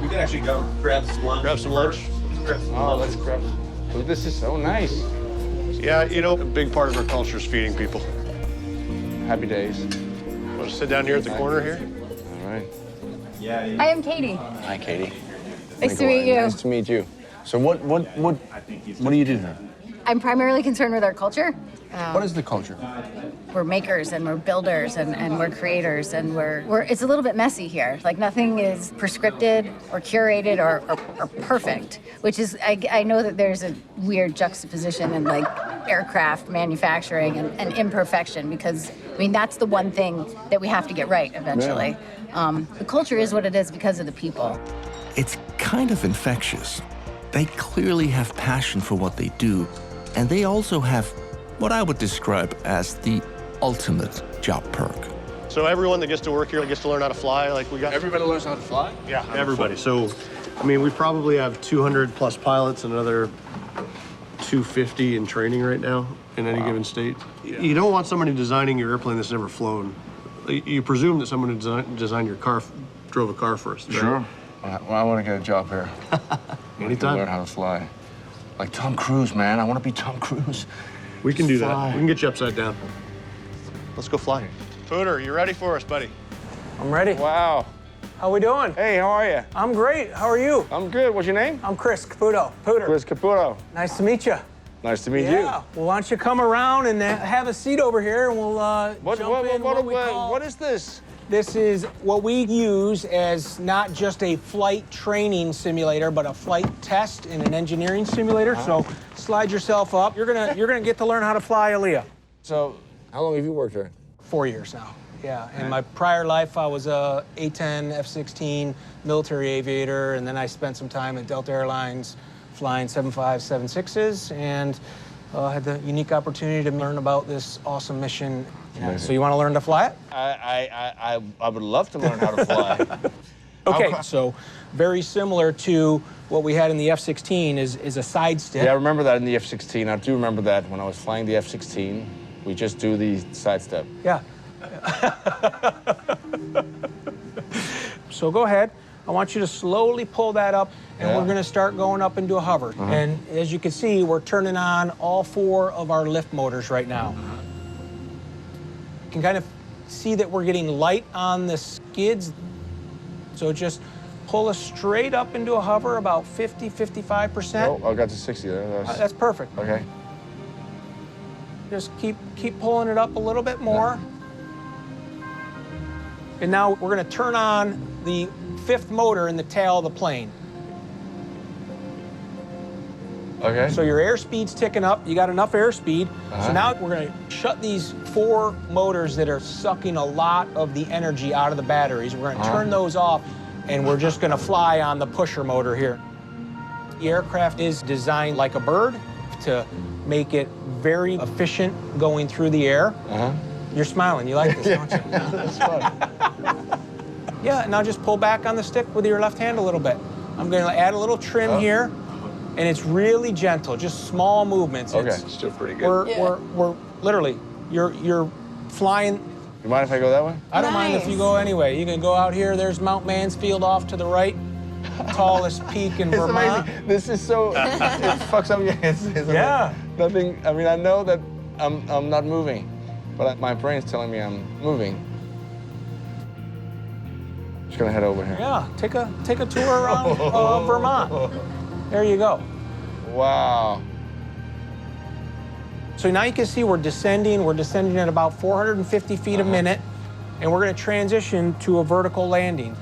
Speaker 18: We can actually go grab some lunch.
Speaker 4: Grab some lunch.
Speaker 16: Oh, let's grab. Oh, this is so nice.
Speaker 4: Yeah, you know, a big part of our culture is feeding people.
Speaker 16: Happy days.
Speaker 4: Want to sit down here at the corner here?
Speaker 16: All right.
Speaker 18: Yeah.
Speaker 19: I am Katie.
Speaker 16: Hi, Katie.
Speaker 19: Nice to meet you.
Speaker 16: Nice to meet you. So what do you do here?
Speaker 19: I'm primarily concerned with our culture.
Speaker 16: What is the culture?
Speaker 19: We're makers and we're builders and we're creators and we're it's a little bit messy here. Like nothing is prescripted or curated or perfect, which is I know that there's a weird juxtaposition in like aircraft manufacturing and imperfection, because I mean that's the one thing that we have to get right eventually. The culture is what it is because of the people.
Speaker 1: It's kind of infectious. They clearly have passion for what they do, and they also have what I would describe as the ultimate job perk.
Speaker 4: So everyone that gets to work here gets to learn how to fly. Like we got
Speaker 2: Everybody learns how to fly?
Speaker 4: Yeah, everybody. So, I mean, we probably have 200 plus pilots and another 250 in training right now in any given state. You don't want somebody designing your airplane that's never flown. You presume that someone who designed your car drove a car first, right?
Speaker 8: Sure. Well, I want to get a job here.
Speaker 4: Anytime.
Speaker 8: Learn how to fly. Like Tom Cruise, man. I want to be Tom Cruise.
Speaker 4: We can do
Speaker 8: Fly.
Speaker 4: that. We can get you upside down. Let's go fly. Pooter, you ready for us, buddy?
Speaker 20: I'm ready.
Speaker 2: Wow.
Speaker 20: How we doing?
Speaker 2: Hey, how are you?
Speaker 20: I'm great. How are you?
Speaker 2: I'm good. What's your name?
Speaker 20: I'm Chris Caputo. Pooter.
Speaker 2: Chris Caputo.
Speaker 20: Nice to meet you.
Speaker 2: Nice to meet you.
Speaker 20: Yeah. Well, why don't you come around and have a seat over here, and we'll jump in.
Speaker 2: What is this?
Speaker 20: This is what we use as not just a flight training simulator, but a flight test and an engineering simulator. So slide yourself up. You're gonna get to learn how to fly Aliyah.
Speaker 2: So, how long have you worked here?
Speaker 20: 4 years now. Yeah. In my prior life, I was a A-10, F-16 military aviator, and then I spent some time at Delta Airlines flying 75, 76s, and had the unique opportunity to learn about this awesome mission. Yeah. So you want to learn to fly it?
Speaker 2: I would love to learn how to fly.
Speaker 20: Okay, so very similar to what we had in the F-16 is a side step.
Speaker 2: Yeah, I remember that in the F-16. I do remember that when I was flying the F-16. We just do the side step.
Speaker 20: Yeah. So go ahead. I want you to slowly pull that up, and we're going to start going up into a hover. And as you can see, we're turning on all 4 of our lift motors right now. You can kind of see that we're getting light on the skids. So just pull us straight up into a hover, about 50, 55%.
Speaker 2: Oh, I got to 60 there.
Speaker 20: That's perfect.
Speaker 2: Okay.
Speaker 20: Just keep pulling it up a little bit more. And now we're going to turn on the 5th motor in the tail of the plane.
Speaker 2: Okay.
Speaker 20: So your airspeed's ticking up. You got enough airspeed. So now we're going to shut these 4 motors that are sucking a lot of the energy out of the batteries. We're going to turn those off, and we're just going to fly on the pusher motor here. The aircraft is designed like a bird to make it very efficient going through the air. You're smiling. You like this, don't you?
Speaker 2: That's fun.
Speaker 20: Yeah, now just pull back on the stick with your left hand a little bit. I'm going to add a little trim here, and it's really gentle, just small movements.
Speaker 2: Okay,
Speaker 20: It's,
Speaker 2: still pretty good.
Speaker 20: we're literally, you're flying.
Speaker 2: You mind if I go that way?
Speaker 20: I don't mind if you go anyway. You can go out here. There's Mount Mansfield off to the right, tallest peak in Vermont.
Speaker 2: Amazing. This is so, it fucks up your head.
Speaker 20: Yeah.
Speaker 2: Nothing, I mean, I know that I'm not moving, but my brain's telling me I'm moving. Just gonna head over here.
Speaker 20: Yeah, take a tour around Vermont. There you go.
Speaker 2: Wow.
Speaker 20: So now you can see we're descending. We're descending at about 450 feet a minute, and we're going to transition to a vertical landing.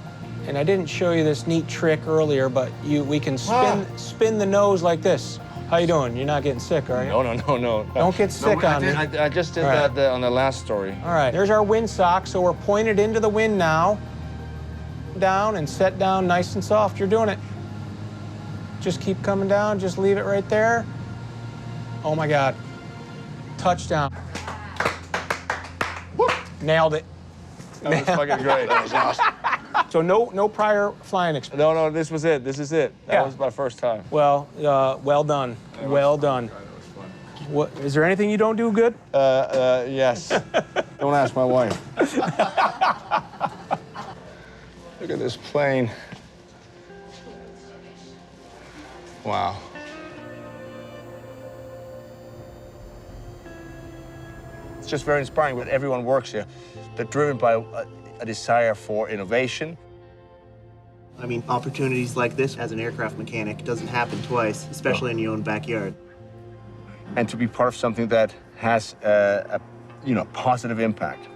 Speaker 20: And I didn't show you this neat trick earlier, but we can spin the nose like this. How you doing? You're not getting sick, are you?
Speaker 2: No.
Speaker 20: Don't get sick on me.
Speaker 2: I just did that on the last story.
Speaker 20: All right, there's our windsock. So we're pointed into the wind now. Down and set down nice and soft. You're doing it. Just keep coming down. Just leave it right there. Oh my God. Touchdown. Nailed it.
Speaker 2: That was fucking great. That was awesome.
Speaker 20: So no prior flying experience.
Speaker 2: No, this was it. This is it. That was my first time.
Speaker 20: Well, well done. Well done. What, is there anything you don't do good?
Speaker 2: Yes. Don't ask my wife. Look at this plane. Wow. It's just very inspiring that everyone works here. They're driven by a desire for innovation.
Speaker 21: I mean, opportunities like this as an aircraft mechanic doesn't happen twice, especially in your own backyard.
Speaker 2: And to be part of something that has a positive impact.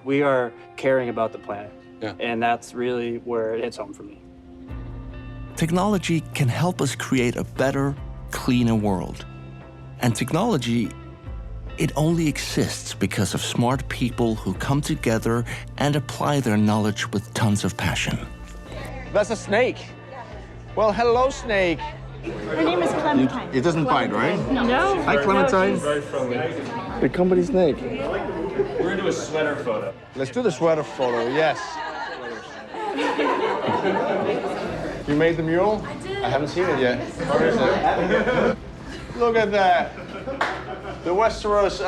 Speaker 22: We are caring about the planet. Yeah. And that's really where it hits home for me.
Speaker 1: Technology can help us create a better, cleaner world. And technology, it only exists because of smart people who come together and apply their knowledge with tons of passion.
Speaker 2: That's a snake. Well, hello, snake.
Speaker 23: Her name is Clementine.
Speaker 2: It doesn't bite, right?
Speaker 23: No.
Speaker 2: Hi, Clementine.
Speaker 23: No,
Speaker 16: The company snake.
Speaker 22: We're gonna do a sweater photo.
Speaker 16: Let's do the sweater photo, yes. You made the mural? I did. I haven't seen it yet. Where is it? Look at that. The Westeros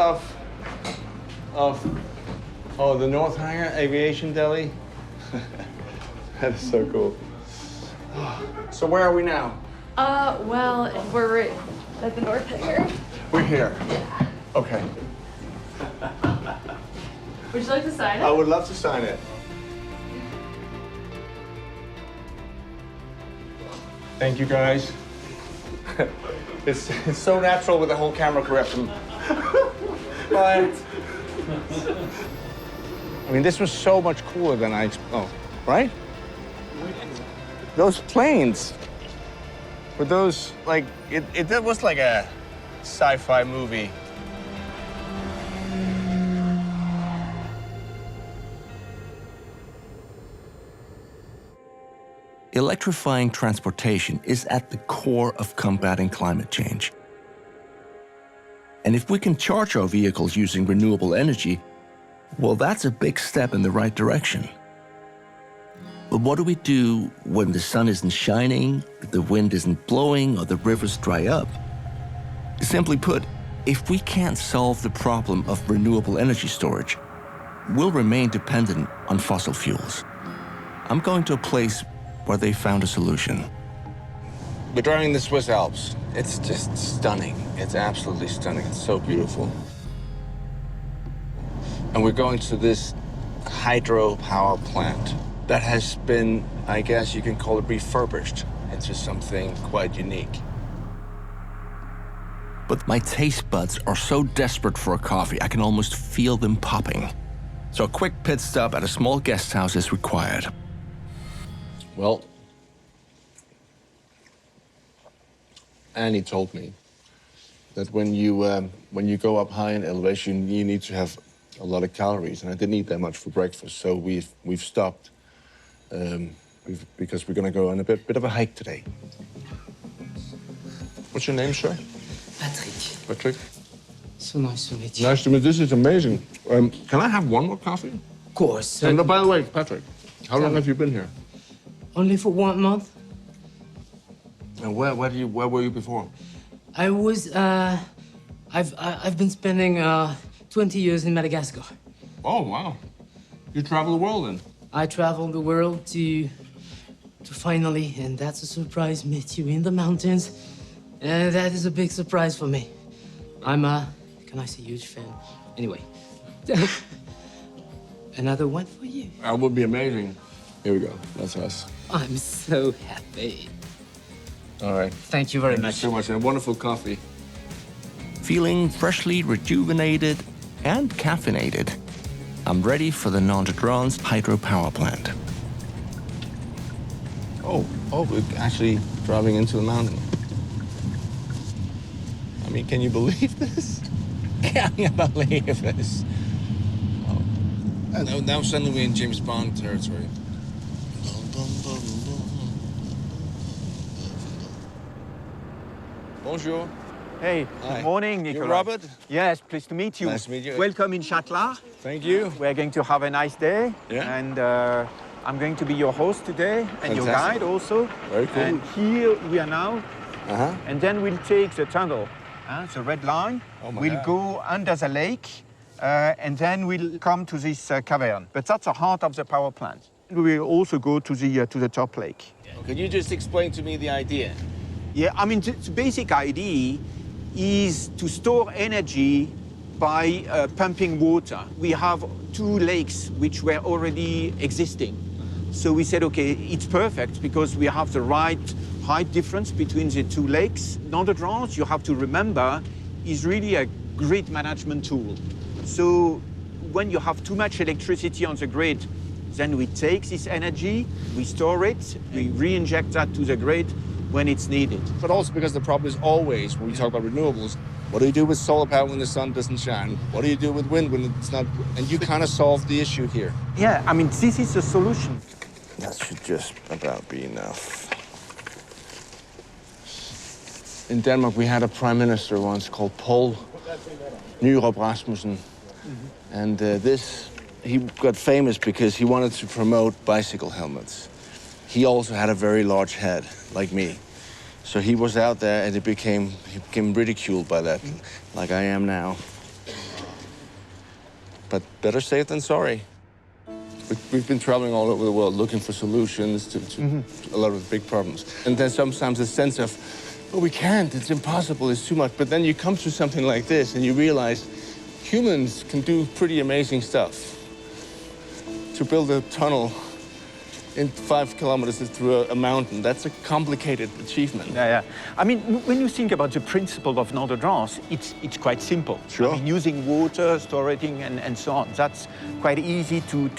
Speaker 16: of the North Hangar Aviation Deli. That is so cool. So where are we now?
Speaker 9: Well, we're right at the North Hangar.
Speaker 16: We're here. Okay.
Speaker 9: Would you like to sign it?
Speaker 16: I would love to sign it. Thank you, guys. It's so natural with the whole camera crew. Bye. I mean, this was so much cooler than I right? Those planes. Were those, like, it was like a sci-fi movie.
Speaker 1: Electrifying transportation is at the core of combating climate change. And if we can charge our vehicles using renewable energy, well, that's a big step in the right direction. But what do we do when the sun isn't shining, the wind isn't blowing, or the rivers dry up? Simply put, if we can't solve the problem of renewable energy storage, we'll remain dependent on fossil fuels. I'm going to a place where they found a solution.
Speaker 16: We're driving the Swiss Alps. It's just stunning. It's absolutely stunning. It's so beautiful. And we're going to this hydro power plant that has been, I guess you can call it, refurbished into something quite unique.
Speaker 1: But my taste buds are so desperate for a coffee, I can almost feel them popping. So a quick pit stop at a small guest house is required.
Speaker 16: Well, Annie told me that when you go up high in elevation, you need to have a lot of calories, and I didn't eat that much for breakfast, so we've stopped because we're going to go on a bit of a hike today. What's your name, sir?
Speaker 11: Patrick.
Speaker 16: Patrick.
Speaker 11: So nice to meet you.
Speaker 16: Nice to meet you. This is amazing. Can I have one more coffee?
Speaker 11: Of course.
Speaker 16: And by the way, Patrick, how long have you been here?
Speaker 11: Only for 1 month.
Speaker 16: And where were you before?
Speaker 11: I was, I've been spending 20 years in Madagascar.
Speaker 16: Oh, wow. You travel the world then?
Speaker 11: I traveled the world to finally, and that's a surprise, meet you in the mountains. And that is a big surprise for me. I'm can I say huge fan? Anyway. Another one for you.
Speaker 16: That would be amazing. Here we go. That's us.
Speaker 11: I'm so happy.
Speaker 16: All right.
Speaker 11: Thank you very much.
Speaker 16: Thank you so much. And wonderful coffee.
Speaker 1: Feeling freshly rejuvenated and caffeinated, I'm ready for the Nondradron's hydropower plant.
Speaker 16: Oh, we're actually driving into the mountain. I mean, can you believe this? Can you believe this? Oh. And now suddenly we're in James Bond territory. Bonjour.
Speaker 5: Hey,
Speaker 16: Hi.
Speaker 5: good morning, Nikolaj.
Speaker 16: You're Robert?
Speaker 5: Yes, pleased to meet you.
Speaker 16: Nice to meet you.
Speaker 5: Welcome in Châtelard.
Speaker 16: Thank you.
Speaker 5: We're going to have a nice day.
Speaker 16: Yeah.
Speaker 5: And I'm going to be your host today and your
Speaker 16: Fantastic.
Speaker 5: guide also.
Speaker 16: Very cool.
Speaker 5: And here we are now.
Speaker 16: Uh-huh.
Speaker 5: And then we'll take the tunnel, the red line.
Speaker 16: Oh my
Speaker 5: we'll
Speaker 16: God.
Speaker 5: go under the lake, and then we'll come to this cavern. But that's the heart of the power plant. We will also go to the top lake.
Speaker 16: Could you just explain to me the idea?
Speaker 5: Yeah, I mean, the basic idea is to store energy by pumping water. We have 2 lakes which were already existing. So we said, okay, it's perfect because we have the right height difference between the 2 lakes. Nondradron's, you have to remember, is really a grid management tool. So when you have too much electricity on the grid, then we take this energy, we store it, we re-inject that to the grid when it's needed.
Speaker 16: But also because the problem is always, when we talk about renewables, what do you do with solar power when the sun doesn't shine? What do you do with wind when it's not? And you kind of solve the issue here.
Speaker 5: Yeah, I mean, this is the solution.
Speaker 16: That should just about be enough. In Denmark, we had a prime minister once called Paul
Speaker 8: Nyrup Rasmussen. And he got famous because he wanted to promote bicycle helmets. He also had a very large head, like me. So he was out there and he became ridiculed by that, like I am now. But better safe than sorry. We've been traveling all over the world looking for solutions to a lot of big problems. And then sometimes a sense of, oh, we can't, it's impossible, it's too much. But then you come to something like this and you realize humans can do pretty amazing stuff. To build a tunnel in 5 kilometers through a mountain, that's a complicated achievement.
Speaker 5: Yeah. I mean, when you think about the principle of non-advance, it's quite simple.
Speaker 8: Sure.
Speaker 5: I mean, using water, storing, and so on. That's quite easy to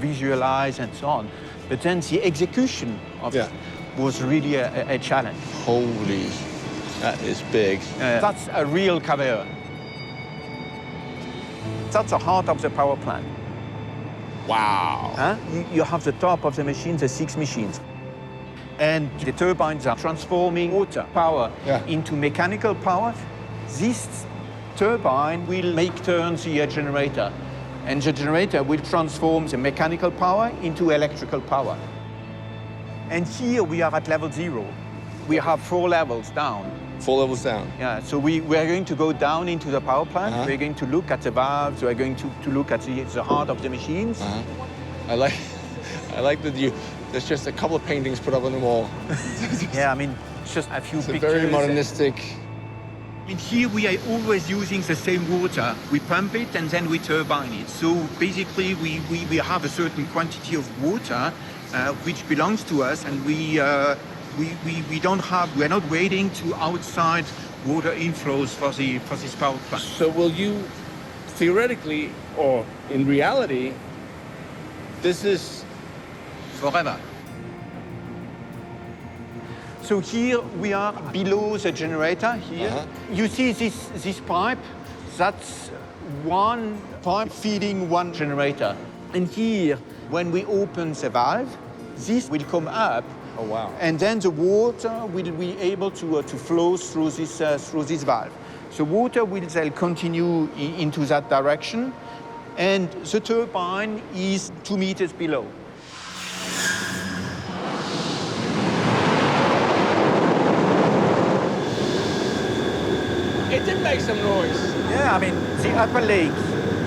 Speaker 5: visualize and so on. But then the execution of it was really a challenge.
Speaker 8: Holy, that is big.
Speaker 5: That's a real caveat. That's the heart of the power plant.
Speaker 8: Wow.
Speaker 5: You have the top of the machine, the 6 machines. And the turbines are transforming water power into mechanical power. This turbine will make turn the generator. And the generator will transform the mechanical power into electrical power. And here we are at level 0. We have 4 levels down.
Speaker 8: 4 levels down.
Speaker 5: Yeah, so we are going to go down into the power plant. We're going to look at the valves. We're going to look at the heart of the machines.
Speaker 8: I like that there's just a couple of paintings put up on the wall.
Speaker 5: Yeah, I mean, just a few pictures.
Speaker 8: Very modernistic.
Speaker 5: And here we are always using the same water. We pump it and then we turbine it. So basically we have a certain quantity of water which belongs to us, and we're not waiting to outside water inflows for this power plant.
Speaker 2: So will you theoretically, or in reality, this is
Speaker 5: forever? So here we are below the generator here. You see this pipe? That's one pipe feeding one generator. And here, when we open the valve, this will come up.
Speaker 2: Oh, wow.
Speaker 5: And then the water will be able to flow through this valve. So water will then continue into that direction, and the turbine is 2 meters below.
Speaker 2: It did make some noise.
Speaker 5: Yeah, I mean, the upper lake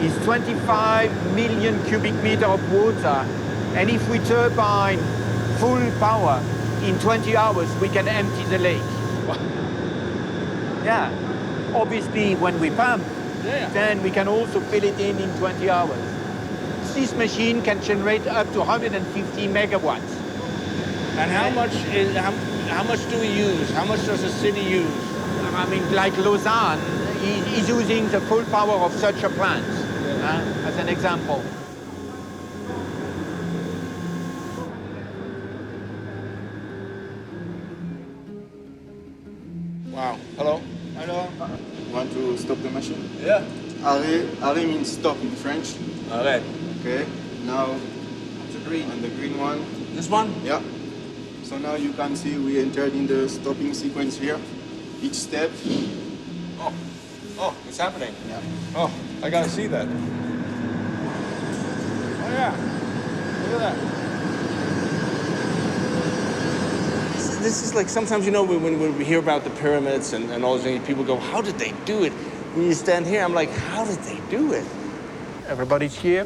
Speaker 5: is 25 million cubic meter of water, and if we turbine full power, in 20 hours we can empty the lake. Yeah. Obviously, when we pump, then we can also fill it in 20 hours. This machine can generate up to 150 megawatts.
Speaker 2: And how much do we use? How much does the city use?
Speaker 5: I mean, like Lausanne is using the full power of such a plant, as an example.
Speaker 2: Wow. Hello?
Speaker 10: Hello. Want to stop the machine?
Speaker 2: Yeah.
Speaker 10: Arrêt means stop in French.
Speaker 2: Arrêt.
Speaker 10: Okay. Now the green. And the green one.
Speaker 2: This one?
Speaker 10: Yeah. So now you can see we entered in the stopping sequence here. Each step.
Speaker 2: Oh, it's happening.
Speaker 10: Yeah.
Speaker 2: Oh, I gotta see that. Oh yeah. Look at that. This is like sometimes, you know, when we hear about the pyramids and all these things, people go, how did they do it? When you stand here, I'm like, how did they do it?
Speaker 5: Everybody's here.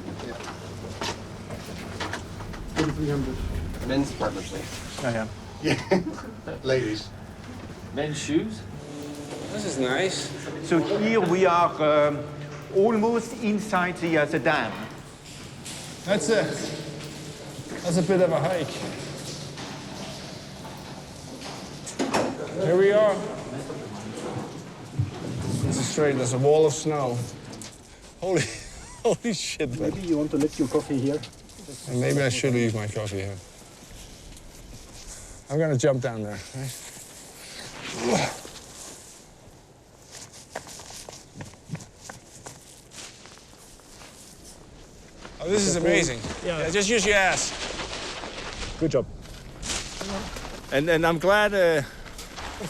Speaker 10: 300. Men's probably.
Speaker 5: Yeah.
Speaker 10: Ladies.
Speaker 2: Men's shoes? This is nice.
Speaker 5: So here we are almost inside the dam.
Speaker 2: That's a bit of a hike. Here we are. This is straight. There's a wall of snow. Holy shit, man.
Speaker 21: Maybe you want to leave your coffee here?
Speaker 2: And maybe I should leave my coffee here. I'm gonna jump down there, right? Oh, this is amazing. Yeah, just use your ass.
Speaker 21: Good job.
Speaker 2: And I'm glad,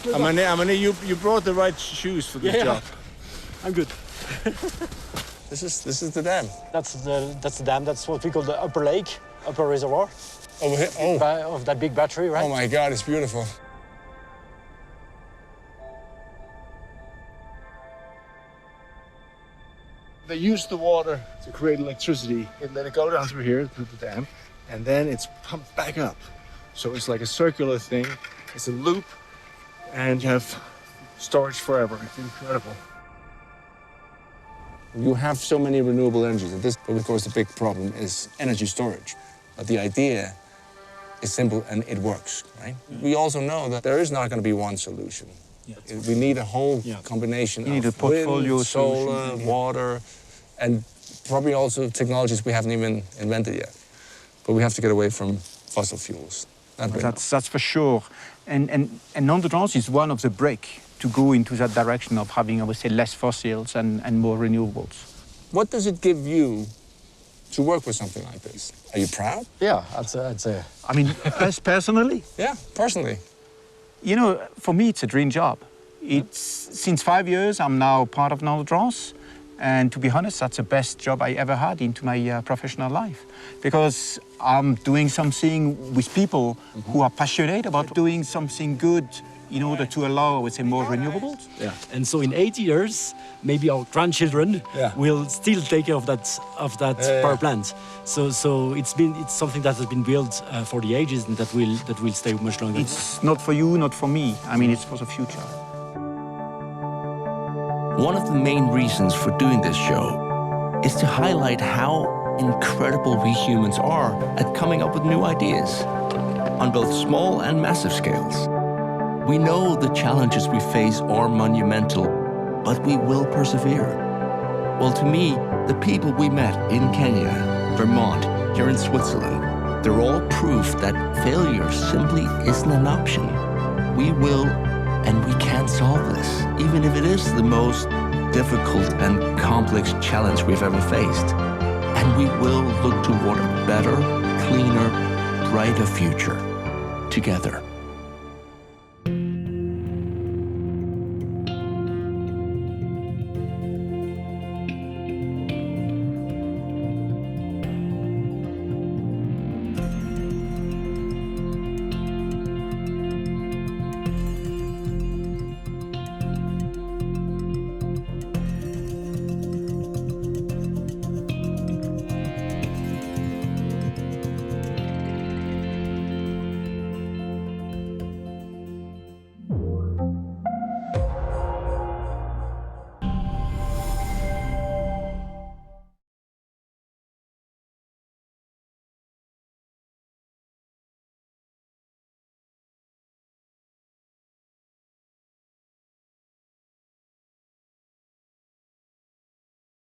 Speaker 2: you brought the right shoes for this job.
Speaker 21: I'm good.
Speaker 2: This is the dam.
Speaker 12: That's the dam. That's what we call the upper lake, upper reservoir.
Speaker 2: Over here? Oh.
Speaker 12: Of that big battery, right?
Speaker 2: Oh my God, it's beautiful.
Speaker 8: They use the water to create electricity and let it go down through here, through the dam, and then it's pumped back up. So it's like a circular thing. It's a loop, and you have storage forever. It's incredible.
Speaker 2: You have so many renewable energies. At this point, of course, the big problem is energy storage. But the idea is simple and it works, right? We also know that there is not going to be one solution. We need a whole combination
Speaker 5: You need
Speaker 2: of
Speaker 5: a portfolio
Speaker 2: wind, solar,
Speaker 5: solution.
Speaker 2: water, and probably also technologies we haven't even invented yet. But we have to get away from fossil fuels.
Speaker 5: That's for sure. And non-trans is one of the break to go into that direction of having, I would say, less fossils and more renewables.
Speaker 2: What does it give you to work with something like this? Are you proud?
Speaker 12: Yeah, I'd say.
Speaker 5: I mean, us personally?
Speaker 2: Yeah, personally.
Speaker 5: You know, for me, it's a dream job. It's since 5 years, I'm now part of non-trans. And to be honest, that's the best job I ever had into my professional life. Because I'm doing something with people who are passionate about doing something good in order to allow, I would say, more renewables.
Speaker 12: Yeah. And so in 8 years, maybe our grandchildren will still take care of that power plant. So it's something that has been built for the ages and that will stay much longer.
Speaker 5: It's not for you, not for me. I mean, it's for the future.
Speaker 1: One of the main reasons for doing this show is to highlight how incredible we humans are at coming up with new ideas on both small and massive scales. We know the challenges we face are monumental, but we will persevere. Well, to me, the people we met in Kenya, Vermont, here in Switzerland, they're all proof that failure simply isn't an option. We will and we can solve this, even if it is the most difficult and complex challenge we've ever faced. And we will look toward a better, cleaner, brighter future together.